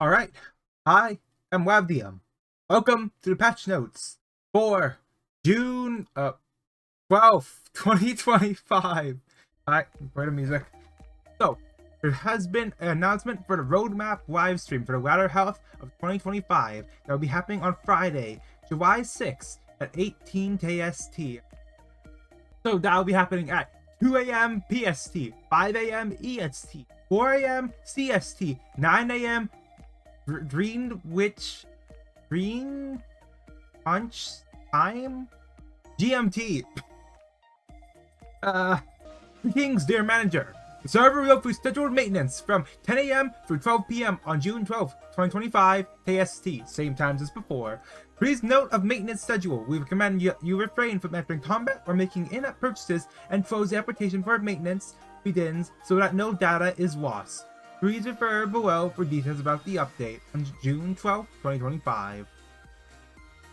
Alright, I am WABDM. Welcome to the patch notes for June 12th, 2025. Alright, play the music. So, there has been an announcement for the roadmap live stream for the latter half of 2025 that will be happening on Friday, July 6th at 18 KST. So that will be happening at 2 a.m. PST, 5 a.m. EST, 4 a.m. CST, 9 a.m. Green Punch Time GMT. Greetings, dear manager. The server will be scheduled maintenance from 10 a.m. through 12 p.m. on June 12th, 2025 KST, same times as before. Please note of maintenance schedule. We recommend you refrain from entering combat or making in-app purchases and close the application for maintenance begins so that no data is lost. Please refer below for details about the update on June 12, 2025.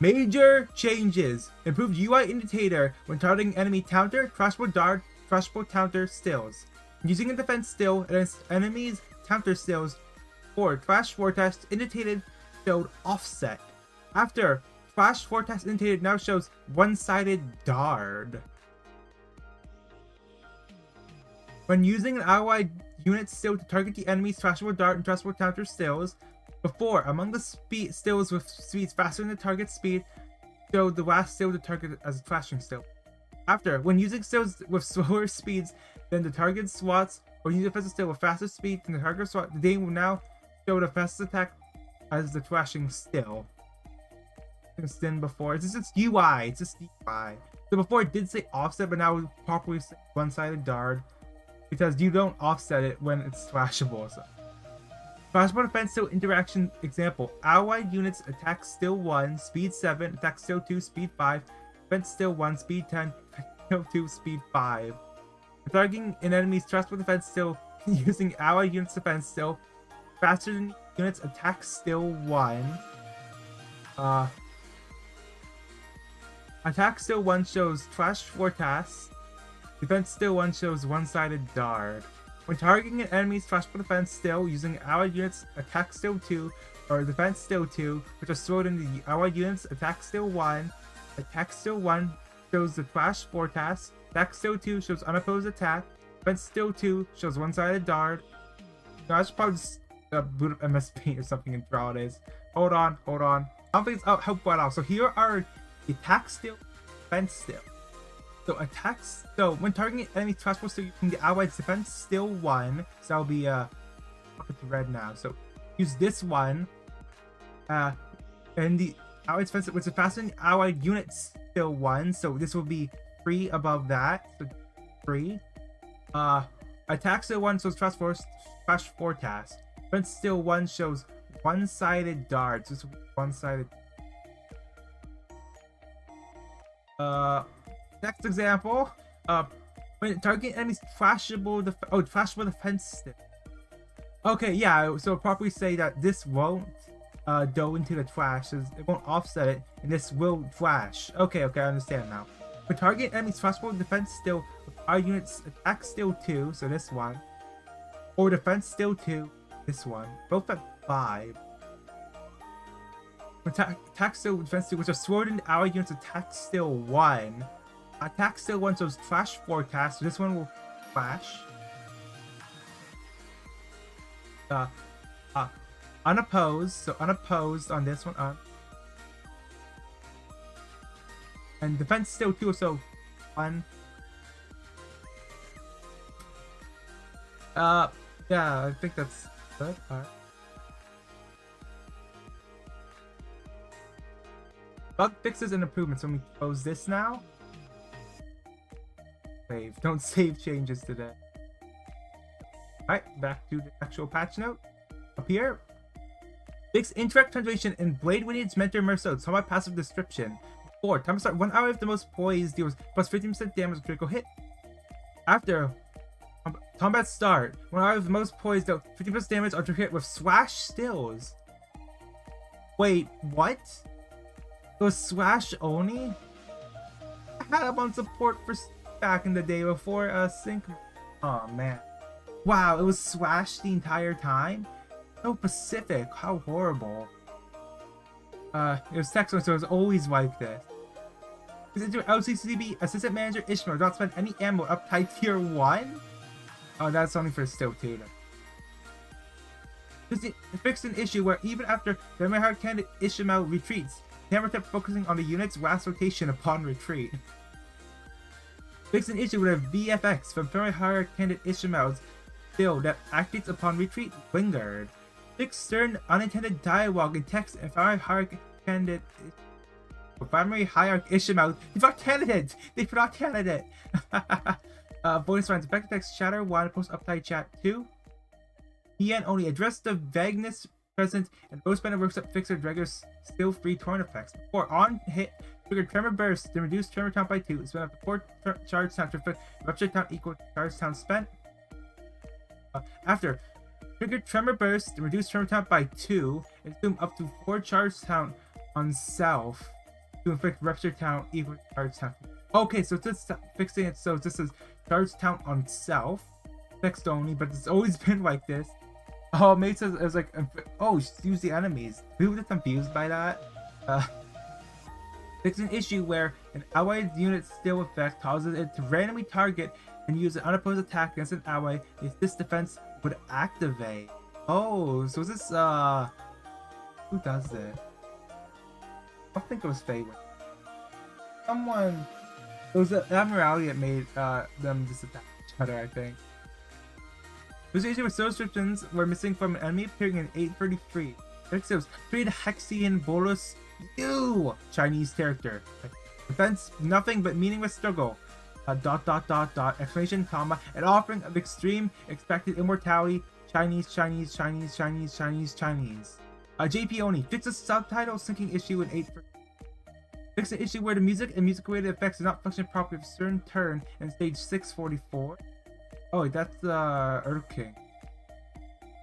Major changes. Improved UI indicator when targeting enemy counter, crossbow dart, crossbow counter stills. Using a defense still against enemies counter stills for flash forecast indicated showed offset. After flash forecast indicated now shows one-sided dart. When using an allied unit still to target the enemy's flashable dart and flashable counter stills, before among the stills with speeds faster than the target speed, showed the last still to target as a flashing still. After, when using stills with slower speeds than the target slots, or using defensive still with faster speed than the target slot, the game will now show the fastest attack as the flashing still. Than before, it's just UI, it's just UI. So before it did say offset, but now we properly say one-sided dart, because you don't offset it when it's flashable. So. Flashable defense still interaction example. Allied units attack still 1, speed 7, attack still 2, speed 5, defense still 1, speed 10, still 2, speed 5. Targeting an enemy's flashable defense still using allied units defense still faster than units attack still 1. Attack still 1 shows flash forecast. Defense still 1 shows one-sided dart. When targeting an enemy's flashable defense still using allied units attack still 2 or defense still 2, which are stored in the allied units attack still 1. Attack still 1 shows the flash forecast. Attack still 2 shows unopposed attack. Defense still 2 shows one-sided dart. No, I should probably just boot up MS Paint or something and draw this. Hold on. I don't think it's helpful at all. So here are attack still, defense still. So attacks. So when targeting enemy flashable still using the allied defense still 1. So that'll be it's red now. So use this one. And the allied defense, which is faster than the allied units still 1. So this will be 3 above that. So 3. Attack still 1 shows flash forecast. Defense still 1 shows one-sided darts. This will be one-sided. Next example, when targeting enemies flashable defense still. Okay, yeah, so properly say that this won't go into the flash, it won't offset it, and this will flash. Okay, I understand now. When targeting enemies flashable defense still, our units attack still 2, so this one, or defense still 2, this one, both at 5. When attack still defense 2, which are stored in our units attack still 1. Attack still 1 shows flash forecast, so this one will flash. Unopposed, so unopposed on this one. And defense still 2, so 1. Yeah, I think that's good. Alright. Bug fixes and improvements. When we close this now. Save. Don't save changes today. Alright, back to the actual patch note. Up here. Fix incorrect translation in Blade Lineage Mentor Mercedes. Some passive description. 4. Time to start 1 hour if the most poised deals plus 15% damage with critical hit. After combat start, 1 hour if the most poised dealt 50% damage after hit with slash stills. Wait, what? It was slash only? I had him on support for back in the day before sync. Oh man. Wow, it was slash the entire time? So specific. How horrible. It was text one, so it was always like this. Into LCCB Assistant Manager Ishmael. Don't spend any ammo up tight tier 1? Oh, that's only for still Tatum. Fixed an issue where even after the hard candidate Ishmael retreats, Hammer kept focusing on the unit's last rotation upon retreat. Fixed an issue with a VFX from very hard candidate Ishmael's build that activates upon retreat lingered. Fixed certain unintended dialogue in text and very hard candidate primary hierarch Ishmael. They forgot candidate! They forgot candidate! Bonus lines. Effective text chatter 1, post uptight chat 2. EN only address the vagueness present and most spender works up fixer regular still free torn effects. 4. On hit, trigger tremor burst, then reduce tremor count by 2. Spend up to 4 charge count to affect rupture count equal to charge count spent. After, trigger tremor burst, then reduce tremor count by 2, and assume up to 4 charge count on self to inflict rupture count equal to charge count. Okay, so this fixing it, so this is charge count on self, text only, but it's always been like this. Oh, maybe it was like, oh, use the enemies. People get confused by that. It's an issue where an allied unit's still effect causes it to randomly target and use an unopposed attack against an ally if this defense would activate. Oh, so is this, who does this? I think it was Faye. Someone, it was the Admiralty that made them just attack each other, I think. This issue with soul descriptions were missing from an enemy appearing in 833. Next, it was create a Hexian bolus you Chinese character. Defense, nothing but meaningless struggle. Exclamation, comma, an offering of extreme expected immortality. Chinese. JP only. Fix a subtitle syncing issue in 8. Fix an issue where the music and music-related effects do not function properly with a certain turn in stage 644. Oh, that's Earth King.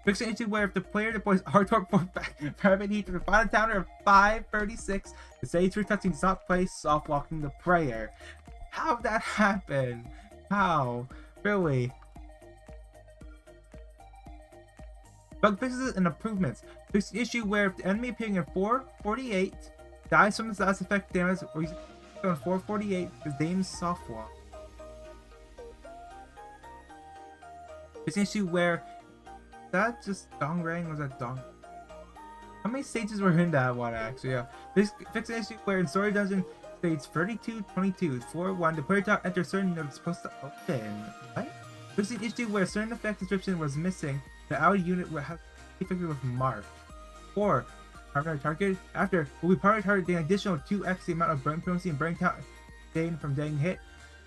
Fix an issue where if the player deploys R-Torp for private heat to the final counter of 536, the stage 3 touching does not play soft walking the player. How'd that happen? How? Really? Bug fixes and improvements. Fix an issue where if the enemy appearing in 448 dies from his last effect damage or he's on 448, the name's soft walk. Fix an issue where that just Dong Rang was that Dong. How many stages were in that one actually? Yeah. Fix an issue where in Story Dungeon stage 3222 4-1 the player top enters certain unit is supposed to open. What? Fix an issue where a certain effect description was missing. The ally unit will have effective with mark. 4. Primary target. After will be primary target the additional 2x the amount of burn potency and burn count gained from getting hit.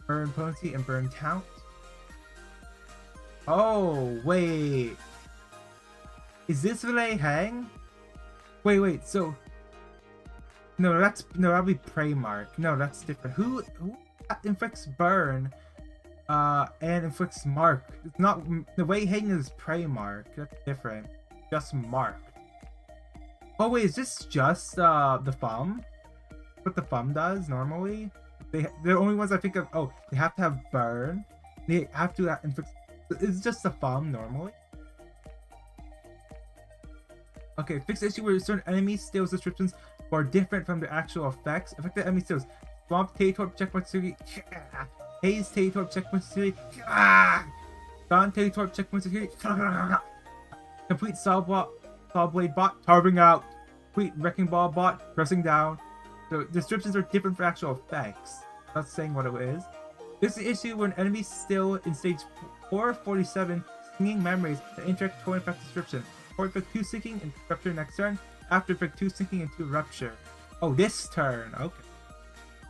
Burn potency and burn count. Oh wait. Is this Relay Hang? Wait, so no, that'll be Prey Mark. No, that's different. Who inflicts burn and inflicts mark? It's not the way Hang is Prey Mark. That's different. Just mark. Oh wait, is this just the thumb? What the thumb does normally? They're the only ones I think of. Oh, they have to have burn. They have to inflict. It's just the thumb normally. Okay, fix the issue where certain enemy steals descriptions are different from the actual effects. Affected enemy steals. Swamp Taytorp checkpoint security. Haze Taytorp checkpoint security. Don Taytorp checkpoint security. Complete Saw Blade bot carving out. Complete Wrecking Ball bot pressing down. So descriptions are different for actual effects. Not saying what it is. This is the issue when enemies still in stage 447 singing memories that interact with effect description. Or effect 2 sinking and rupture next turn. After effect 2 sinking and 2 rupture. Oh, this turn. Okay.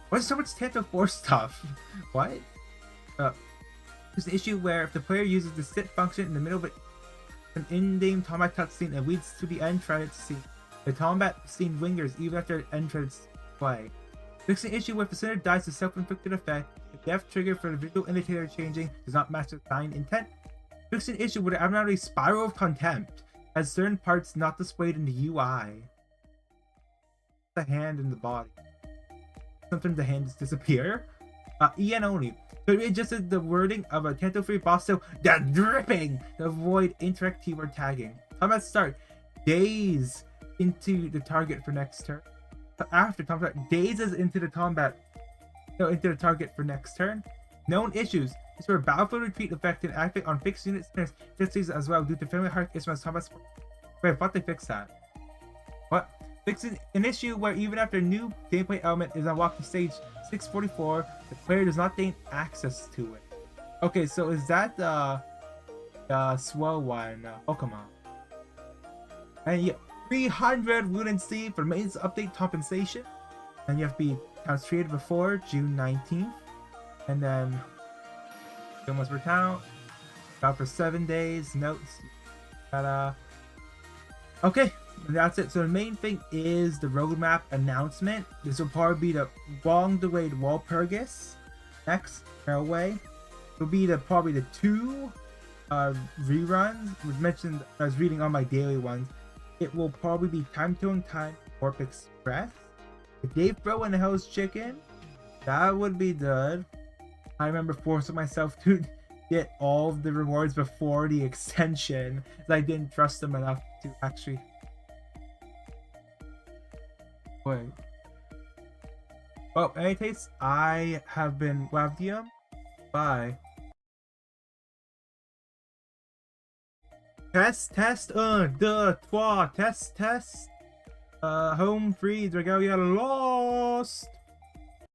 Why is so much Canto 4 stuff? What? There's an issue where if the player uses the sit function in the middle of an in-game combat cutscene, it leads to the end credits scene. The combat scene lingers even after end credits play. There's an issue where if the center dies to self-inflicted effect, the death trigger for the visual indicator changing does not match the assigned intent. There's an issue where the abnormality Spiral of Contempt has certain parts not displayed in the UI. The hand and the body. Sometimes the hand just disappear. EN only. So we adjusted the wording of a Canto 3 boss so the dripping to avoid incorrect keyword tagging. Combat start. days into the target for next turn. After combat, dazes into the into the target for next turn. Known issues. It's where battlefield retreat effect can activate on fixed units and fixes as well due to family heart instruments combat support. Wait, I thought they fixed that. What? Fixing an issue where even after a new gameplay element is unlocked to stage 644, the player does not gain access to it. Okay, so is that the swell one, Pokemon? And yeah, 300 LUNACY for maintenance update compensation. And you have to be created before June 19th. And then almost per count. About for 7 days. Notes. Okay, that's it. So the main thing is the roadmap announcement. This will probably be the long-delayed WALPURGUS next railway. It'll be probably the 2 reruns. Was mentioned. I was reading on my daily ones. It will probably be Time to Time Corp Express. If they throw in the Hell's Chicken, that would be good. I remember forcing myself to get all of the rewards before the extension, as I didn't trust them enough to actually. Wait. Well, in any case, I have been Wavdium. Bye. Test, 2, 3, test. Home free, Dragalia lost.